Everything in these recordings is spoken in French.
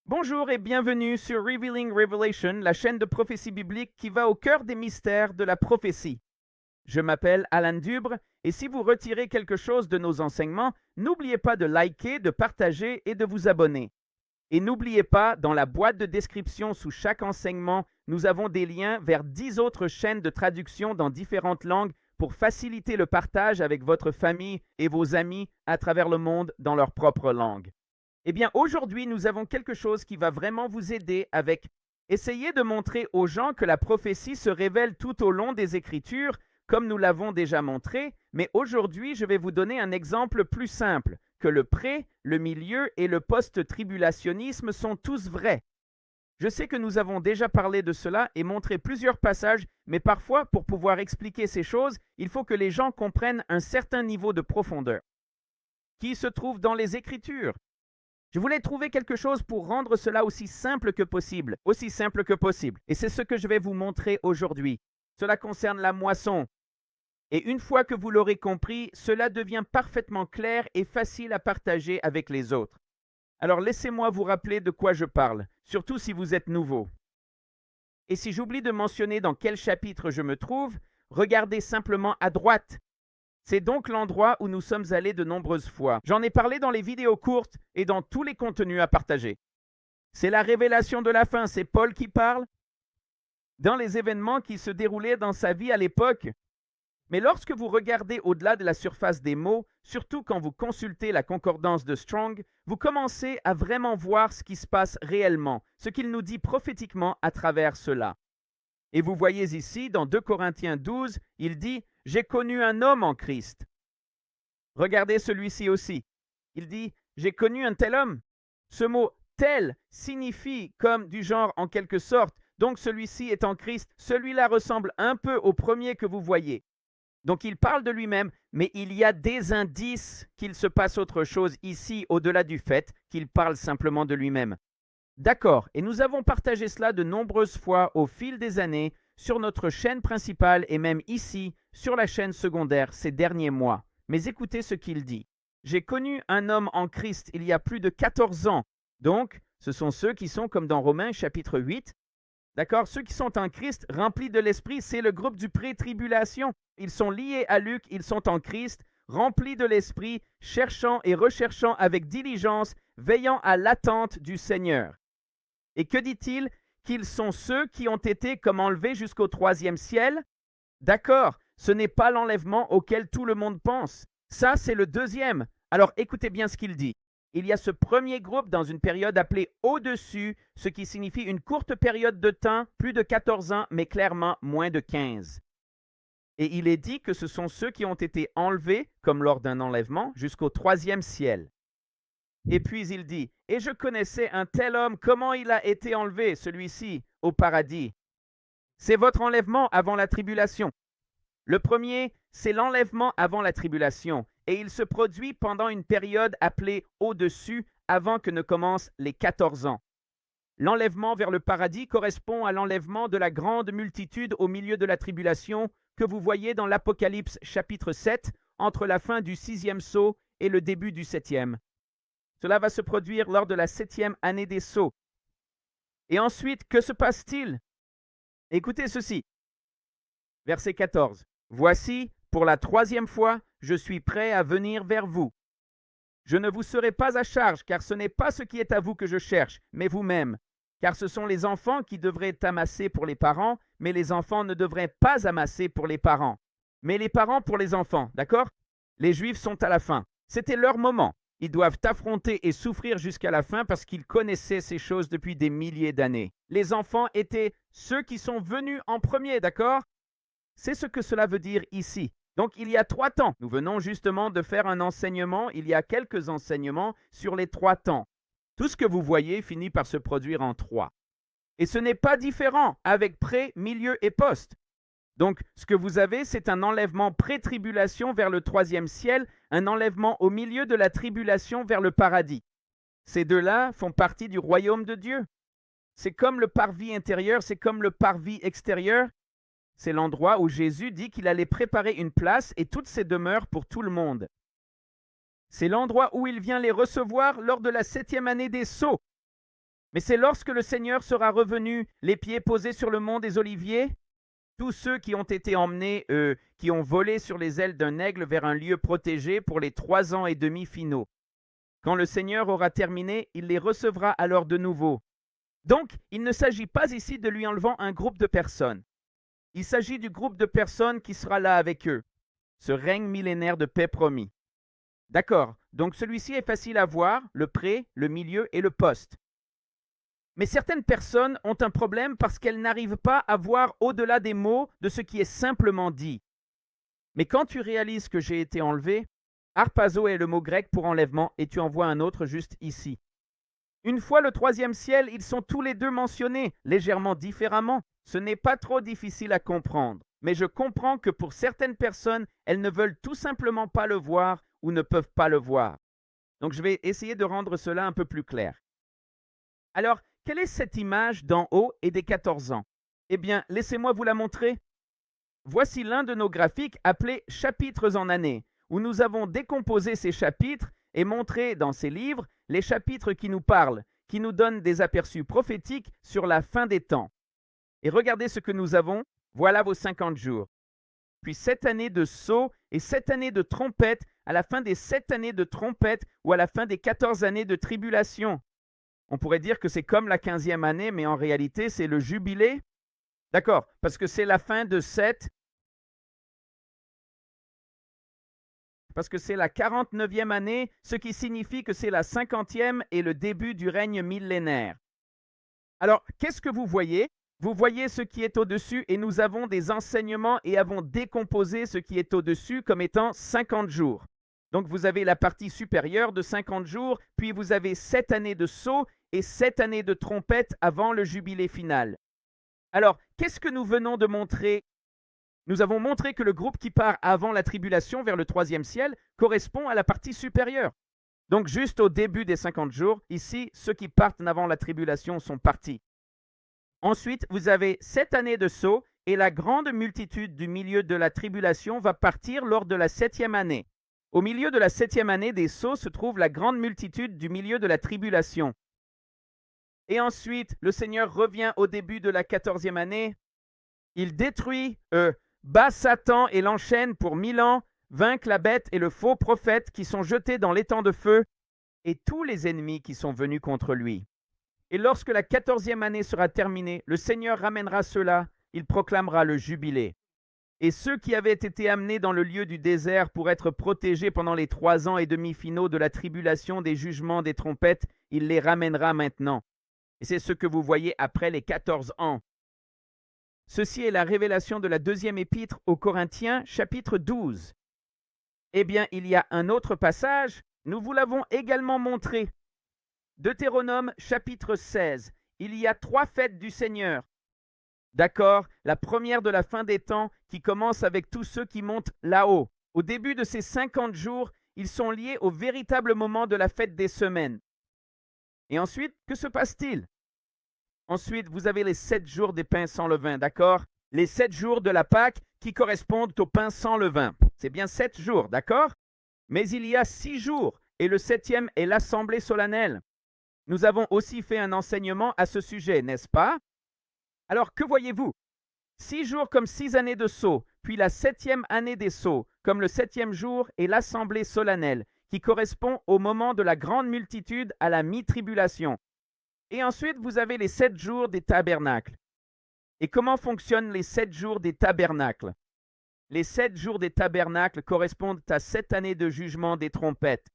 Bonjour et bienvenue sur Revealing Revelation, la chaîne de prophétie biblique qui va au cœur des mystères de la prophétie. Je m'appelle Alan Dubre et si vous retirez quelque chose de nos enseignements, n'oubliez pas de liker, de partager et de vous abonner. Et n'oubliez pas, dans la boîte de description sous chaque enseignement, nous avons des liens vers 10 autres chaînes de traduction dans différentes langues pour faciliter le partage avec votre famille et vos amis à travers le monde dans leur propre langue. Eh bien, aujourd'hui, nous avons quelque chose qui va vraiment vous aider avec essayer de montrer aux gens que la prophétie se révèle tout au long des Écritures, comme nous l'avons déjà montré, mais aujourd'hui, je vais vous donner un exemple plus simple, que le pré, le milieu et le post-tribulationnisme sont tous vrais. Je sais que nous avons déjà parlé de cela et montré plusieurs passages, mais parfois, pour pouvoir expliquer ces choses, il faut que les gens comprennent un certain niveau de profondeur qui se trouve dans les Écritures. Je voulais trouver quelque chose pour rendre cela aussi simple que possible, aussi simple que possible. Et c'est ce que je vais vous montrer aujourd'hui. Cela concerne la moisson. Et une fois que vous l'aurez compris, cela devient parfaitement clair et facile à partager avec les autres. Alors laissez-moi vous rappeler de quoi je parle, surtout si vous êtes nouveau. Et si j'oublie de mentionner dans quel chapitre je me trouve, regardez simplement à droite. C'est donc l'endroit où nous sommes allés de nombreuses fois. J'en ai parlé dans les vidéos courtes et dans tous les contenus à partager. C'est la révélation de la fin, c'est Paul qui parle dans les événements qui se déroulaient dans sa vie à l'époque. Mais lorsque vous regardez au-delà de la surface des mots, surtout quand vous consultez la concordance de Strong, vous commencez à vraiment voir ce qui se passe réellement, ce qu'il nous dit prophétiquement à travers cela. Et vous voyez ici, dans 2 Corinthiens 12, il dit « J'ai connu un homme en Christ ». Regardez celui-ci aussi. Il dit « J'ai connu un tel homme ». Ce mot « tel » signifie comme du genre en quelque sorte. Donc celui-ci est en Christ. Celui-là ressemble un peu au premier que vous voyez. Donc il parle de lui-même, mais il y a des indices qu'il se passe autre chose ici, au-delà du fait qu'il parle simplement de lui-même. D'accord, et nous avons partagé cela de nombreuses fois au fil des années sur notre chaîne principale et même ici, sur la chaîne secondaire ces derniers mois. Mais écoutez ce qu'il dit. J'ai connu un homme en Christ il y a plus de 14 ans. Donc, ce sont ceux qui sont comme dans Romains chapitre 8. D'accord, ceux qui sont en Christ, remplis de l'Esprit, c'est le groupe du pré-tribulation. Ils sont liés à Luc, ils sont en Christ, remplis de l'Esprit, cherchant et recherchant avec diligence, veillant à l'attente du Seigneur. Et que dit-il? Qu'ils sont ceux qui ont été comme enlevés jusqu'au 3e ciel? D'accord, ce n'est pas l'enlèvement auquel tout le monde pense. Ça, c'est le deuxième. Alors écoutez bien ce qu'il dit. Il y a ce premier groupe dans une période appelée au-dessus, ce qui signifie une courte période de temps, plus de 14 ans, mais clairement moins de 15. Et il est dit que ce sont ceux qui ont été enlevés, comme lors d'un enlèvement, jusqu'au 3e ciel. Et puis il dit, « Et je connaissais un tel homme, comment il a été enlevé, celui-ci, au paradis. » C'est votre enlèvement avant la tribulation. Le premier, c'est l'enlèvement avant la tribulation, et il se produit pendant une période appelée au-dessus, avant que ne commencent les 14 ans. L'enlèvement vers le paradis correspond à l'enlèvement de la grande multitude au milieu de la tribulation que vous voyez dans l'Apocalypse chapitre 7, entre la fin du 6e sceau et le début du 7e. Cela va se produire lors de la 7e année des sceaux. Et ensuite, que se passe-t-il? Écoutez ceci. Verset 14. Voici, pour la 3e fois, je suis prêt à venir vers vous. Je ne vous serai pas à charge, car ce n'est pas ce qui est à vous que je cherche, mais vous-même. Car ce sont les enfants qui devraient amasser pour les parents, mais les enfants ne devraient pas amasser pour les parents. Mais les parents pour les enfants, d'accord? Les Juifs sont à la fin. C'était leur moment. Ils doivent affronter et souffrir jusqu'à la fin parce qu'ils connaissaient ces choses depuis des milliers d'années. Les enfants étaient ceux qui sont venus en premier, d'accord? C'est ce que cela veut dire ici. Donc il y a 3 temps. Nous venons justement de faire un enseignement, il y a quelques enseignements sur les 3 temps. Tout ce que vous voyez finit par se produire en 3. Et ce n'est pas différent avec pré, milieu et post. Donc, ce que vous avez, c'est un enlèvement pré-tribulation vers le 3e ciel, un enlèvement au milieu de la tribulation vers le paradis. Ces deux-là font partie du royaume de Dieu. C'est comme le parvis intérieur, c'est comme le parvis extérieur. C'est l'endroit où Jésus dit qu'il allait préparer une place et toutes ses demeures pour tout le monde. C'est l'endroit où il vient les recevoir lors de la 7e année des sceaux. Mais c'est lorsque le Seigneur sera revenu, les pieds posés sur le mont des Oliviers, tous ceux qui ont été emmenés, qui ont volé sur les ailes d'un aigle vers un lieu protégé pour les 3 ans et demi finaux. Quand le Seigneur aura terminé, il les recevra alors de nouveau. Donc, il ne s'agit pas ici de lui enlevant un groupe de personnes. Il s'agit du groupe de personnes qui sera là avec eux, ce règne millénaire de paix promis. D'accord, donc celui-ci est facile à voir, le pré, le milieu et le post. Mais certaines personnes ont un problème parce qu'elles n'arrivent pas à voir au-delà des mots de ce qui est simplement dit. Mais quand tu réalises que j'ai été enlevé, harpazo est le mot grec pour enlèvement et tu en vois un autre juste ici. Une fois le 3e ciel, ils sont tous les deux mentionnés, légèrement différemment. Ce n'est pas trop difficile à comprendre, mais je comprends que pour certaines personnes, elles ne veulent tout simplement pas le voir ou ne peuvent pas le voir. Donc je vais essayer de rendre cela un peu plus clair. Alors, quelle est cette image d'en haut et des 14 ans? Eh bien, laissez-moi vous la montrer. Voici l'un de nos graphiques appelé « Chapitres en année », où nous avons décomposé ces chapitres et montré dans ces livres les chapitres qui nous parlent, qui nous donnent des aperçus prophétiques sur la fin des temps. Et regardez ce que nous avons, voilà vos 50 jours. Puis 7 années de sceaux et 7 années de trompette à la fin des 7 années de trompette ou à la fin des 14 années de tribulation. On pourrait dire que c'est comme la 15e année, mais en réalité, c'est le jubilé. D'accord, parce que c'est la fin de 7, parce que c'est la 49e année, ce qui signifie que c'est la 50e et le début du règne millénaire. Alors, qu'est-ce que vous voyez? Vous voyez ce qui est au-dessus et nous avons des enseignements et avons décomposé ce qui est au-dessus comme étant 50 jours. Donc, vous avez la partie supérieure de 50 jours, puis vous avez 7 années de sceaux et 7 années de trompette avant le jubilé final. Alors, qu'est-ce que nous venons de montrer? Nous avons montré que le groupe qui part avant la tribulation vers le 3e ciel correspond à la partie supérieure. Donc, juste au début des 50 jours, ici, ceux qui partent avant la tribulation sont partis. Ensuite, vous avez 7 années de sceaux et la grande multitude du milieu de la tribulation va partir lors de la 7e année. Au milieu de la 7e année des sceaux se trouve la grande multitude du milieu de la tribulation. Et ensuite, le Seigneur revient au début de la 14e année. Il détruit, bat Satan et l'enchaîne pour 1000 ans, vaincre la bête et le faux prophète qui sont jetés dans l'étang de feu et tous les ennemis qui sont venus contre lui. Et lorsque la 14e année sera terminée, le Seigneur ramènera ceux-là, il proclamera le jubilé. Et ceux qui avaient été amenés dans le lieu du désert pour être protégés pendant les 3 ans et demi finaux de la tribulation des jugements des trompettes, il les ramènera maintenant. Et c'est ce que vous voyez après les 14 ans. Ceci est la révélation de la 2e épître aux Corinthiens, chapitre 12. Eh bien, il y a un autre passage, nous vous l'avons également montré. Deutéronome, chapitre 16. Il y a 3 fêtes du Seigneur. D'accord, la première de la fin des temps qui commence avec tous ceux qui montent là-haut. Au début de ces 50 jours, ils sont liés au véritable moment de la fête des semaines. Et ensuite, que se passe-t-il? Ensuite, vous avez les 7 jours des pains sans levain, d'accord? Les 7 jours de la Pâque qui correspondent au pain sans levain. C'est bien 7 jours, d'accord? Mais il y a 6 jours, et le 7e est l'assemblée solennelle. Nous avons aussi fait un enseignement à ce sujet, n'est-ce pas? Alors, que voyez-vous? 6 jours comme 6 années de sceaux, puis la 7e année des sceaux, comme le 7e jour est l'assemblée solennelle, qui correspond au moment de la grande multitude à la mi-tribulation. Et ensuite, vous avez les 7 jours des tabernacles. Et comment fonctionnent les 7 jours des tabernacles? Les 7 jours des tabernacles correspondent à 7 années de jugement des trompettes.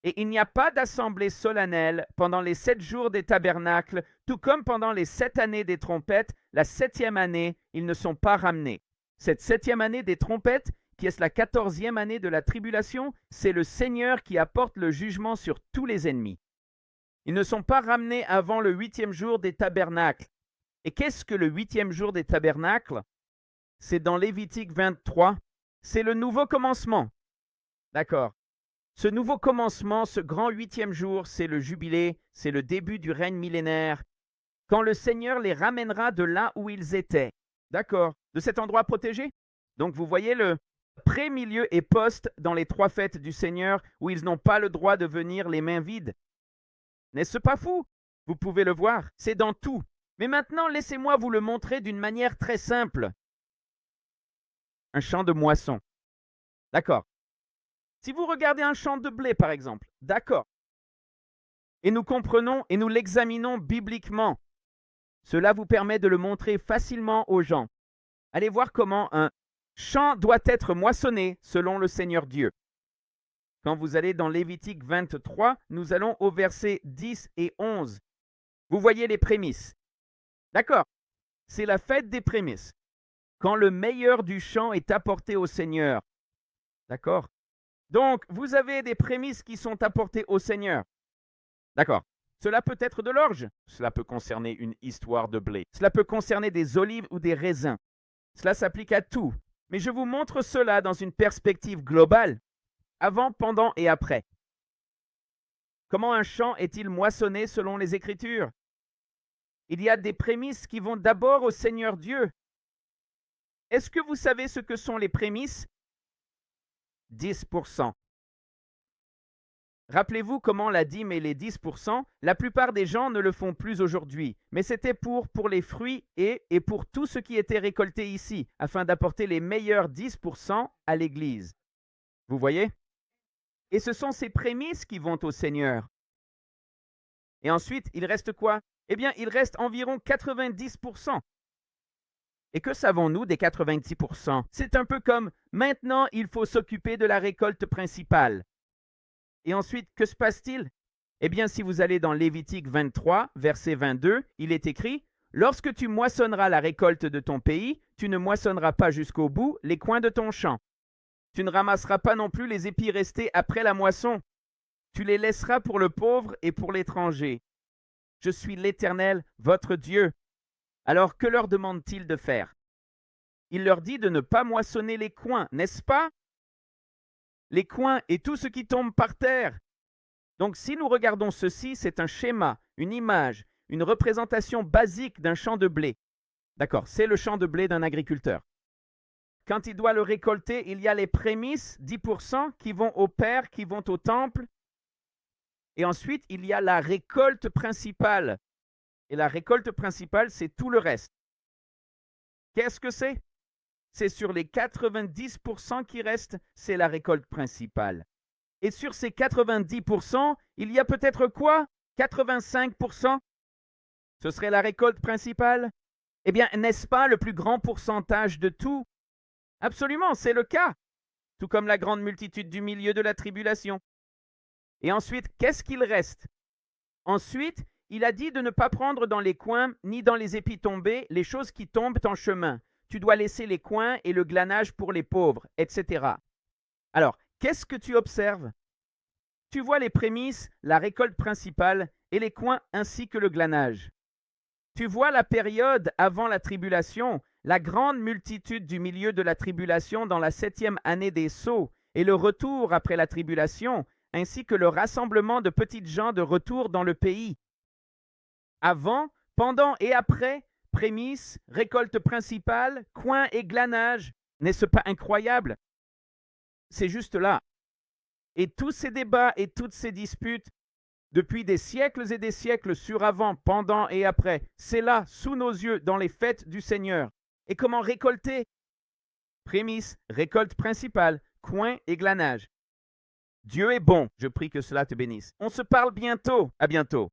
Et il n'y a pas d'assemblée solennelle pendant les 7 jours des tabernacles, tout comme pendant les 7 années des trompettes, la 7e année, ils ne sont pas ramenés. Cette 7e année des trompettes, qui est la 14e année de la tribulation, c'est le Seigneur qui apporte le jugement sur tous les ennemis. Ils ne sont pas ramenés avant le 8e jour des tabernacles. Et qu'est-ce que le 8e jour des tabernacles? C'est dans Lévitique 23. C'est le nouveau commencement. D'accord. Ce nouveau commencement, ce grand 8e jour, c'est le jubilé, c'est le début du règne millénaire, quand le Seigneur les ramènera de là où ils étaient. D'accord. De cet endroit protégé? Donc vous voyez le pré, milieu et post dans les 3 fêtes du Seigneur où ils n'ont pas le droit de venir les mains vides. N'est-ce pas fou? Vous pouvez le voir, c'est dans tout. Mais maintenant, laissez-moi vous le montrer d'une manière très simple. Un champ de moisson. D'accord. Si vous regardez un champ de blé, par exemple, d'accord. Et nous comprenons et nous l'examinons bibliquement. Cela vous permet de le montrer facilement aux gens. Allez voir comment un champ doit être moissonné selon le Seigneur Dieu. Quand vous allez dans Lévitique 23, nous allons au verset 10 et 11. Vous voyez les prémices. D'accord. C'est la fête des prémices. Quand le meilleur du champ est apporté au Seigneur. D'accord. Donc, vous avez des prémices qui sont apportées au Seigneur. D'accord. Cela peut être de l'orge. Cela peut concerner une histoire de blé. Cela peut concerner des olives ou des raisins. Cela s'applique à tout. Mais je vous montre cela dans une perspective globale. Avant, pendant et après. Comment un champ est-il moissonné selon les Écritures? Il y a des prémices qui vont d'abord au Seigneur Dieu. Est-ce que vous savez ce que sont les prémices? 10%. Rappelez-vous comment la dîme et les 10%, la plupart des gens ne le font plus aujourd'hui, mais c'était pour les fruits et pour tout ce qui était récolté ici, afin d'apporter les meilleurs 10% à l'Église. Vous voyez? Et ce sont ces prémices qui vont au Seigneur. Et ensuite, il reste quoi? Eh bien, il reste environ 90%. Et que savons-nous des 90%? C'est un peu comme maintenant, il faut s'occuper de la récolte principale. Et ensuite, que se passe-t-il? Eh bien, si vous allez dans Lévitique 23, verset 22, il est écrit « Lorsque tu moissonneras la récolte de ton pays, tu ne moissonneras pas jusqu'au bout les coins de ton champ. Tu ne ramasseras pas non plus les épis restés après la moisson. Tu les laisseras pour le pauvre et pour l'étranger. Je suis l'Éternel, votre Dieu. » Alors, que leur demande-t-il de faire? Il leur dit de ne pas moissonner les coins, n'est-ce pas? Les coins et tout ce qui tombe par terre. Donc, si nous regardons ceci, c'est un schéma, une image, une représentation basique d'un champ de blé. D'accord, c'est le champ de blé d'un agriculteur. Quand il doit le récolter, il y a les prémices, 10%, qui vont au Père, qui vont au temple. Et ensuite, il y a la récolte principale. Et la récolte principale, c'est tout le reste. Qu'est-ce que c'est? C'est sur les 90% qui restent, c'est la récolte principale. Et sur ces 90%, il y a peut-être quoi? 85%? Ce serait la récolte principale? Eh bien, n'est-ce pas le plus grand pourcentage de tout? Absolument, c'est le cas. Tout comme la grande multitude du milieu de la tribulation. Et ensuite, qu'est-ce qu'il reste? Ensuite, il a dit de ne pas prendre dans les coins ni dans les épis tombés les choses qui tombent en chemin. Tu dois laisser les coins et le glanage pour les pauvres, etc. Alors, qu'est-ce que tu observes? Tu vois les prémices, la récolte principale et les coins ainsi que le glanage. Tu vois la période avant la tribulation, la grande multitude du milieu de la tribulation dans la 7e année des sceaux et le retour après la tribulation, ainsi que le rassemblement de petites gens de retour dans le pays. Avant, pendant et après, prémices, récolte principale, coin et glanage. N'est-ce pas incroyable? C'est juste là. Et tous ces débats et toutes ces disputes, depuis des siècles et des siècles sur avant, pendant et après, c'est là, sous nos yeux, dans les fêtes du Seigneur. Et comment récolter? Prémices, récolte principale, coin et glanage. Dieu est bon. Je prie que cela te bénisse. On se parle bientôt. À bientôt.